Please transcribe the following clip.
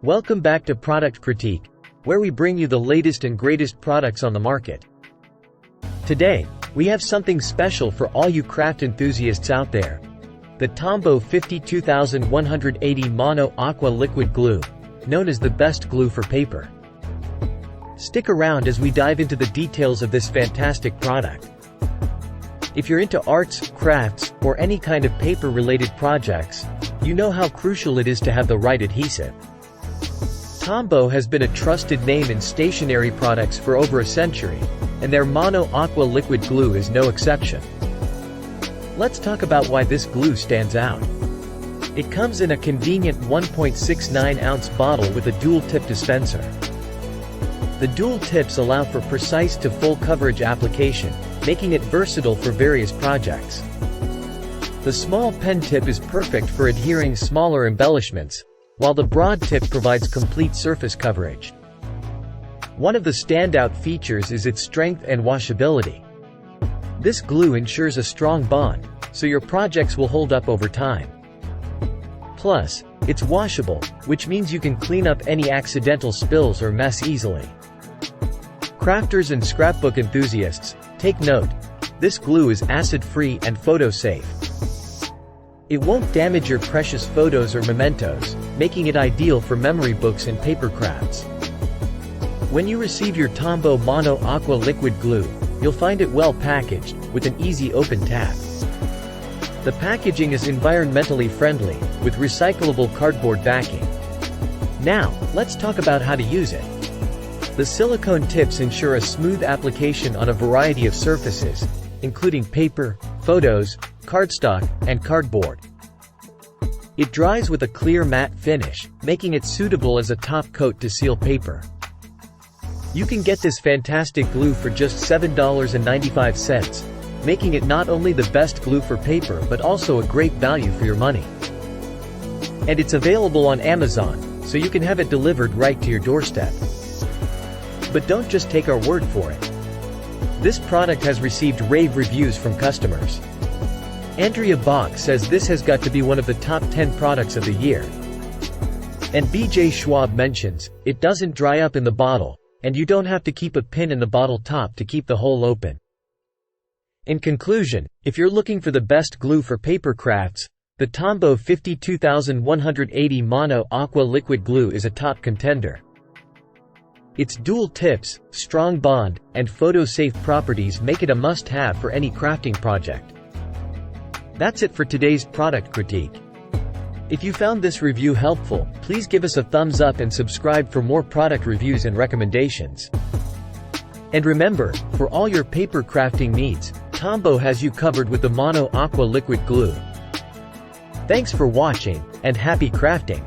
Welcome back to Product Critique, where we bring you the latest and greatest products on the market. Today, we have something special for all you craft enthusiasts out there. The Tombow 52180 Mono Aqua Liquid Glue, known as the best glue for paper. Stick around as we dive into the details of this fantastic product. If you're into arts, crafts, or any kind of paper-related projects, you know how crucial it is to have the right adhesive. Tombow has been a trusted name in stationery products for over a century, and their Mono Aqua Liquid Glue is no exception. Let's talk about why this glue stands out. It comes in a convenient 1.69-ounce bottle with a dual-tip dispenser. The dual tips allow for precise to full coverage application, making it versatile for various projects. The small pen tip is perfect for adhering smaller embellishments, while the broad tip provides complete surface coverage. One of the standout features is its strength and washability. This glue ensures a strong bond, so your projects will hold up over time. Plus, it's washable, which means you can clean up any accidental spills or mess easily. Crafters and scrapbook enthusiasts, take note. This glue is acid-free and photo-safe. It won't damage your precious photos or mementos, making it ideal for memory books and paper crafts. When you receive your Tombow Mono Aqua Liquid Glue, you'll find it well packaged, with an easy open tab. The packaging is environmentally friendly, with recyclable cardboard backing. Now, let's talk about how to use it. The silicone tips ensure a smooth application on a variety of surfaces, including paper, photos, cardstock, and cardboard. It dries with a clear matte finish, making it suitable as a top coat to seal paper. You can get this fantastic glue for just $7.95, making it not only the best glue for paper but also a great value for your money. And it's available on Amazon, so you can have it delivered right to your doorstep. But don't just take our word for it. This product has received rave reviews from customers. Andrea Bach says this has got to be one of the top 10 products of the year. And BJ Schwab mentions, it doesn't dry up in the bottle, and you don't have to keep a pin in the bottle top to keep the hole open. In conclusion, if you're looking for the best glue for paper crafts, the Tombow 52180 Mono Aqua Liquid Glue is a top contender. Its dual tips, strong bond, and photo-safe properties make it a must-have for any crafting project. That's it for today's product critique. If you found this review helpful, please give us a thumbs up and subscribe for more product reviews and recommendations. And remember, for all your paper crafting needs, Tombow has you covered with the Mono Aqua Liquid Glue. Thanks for watching, and happy crafting!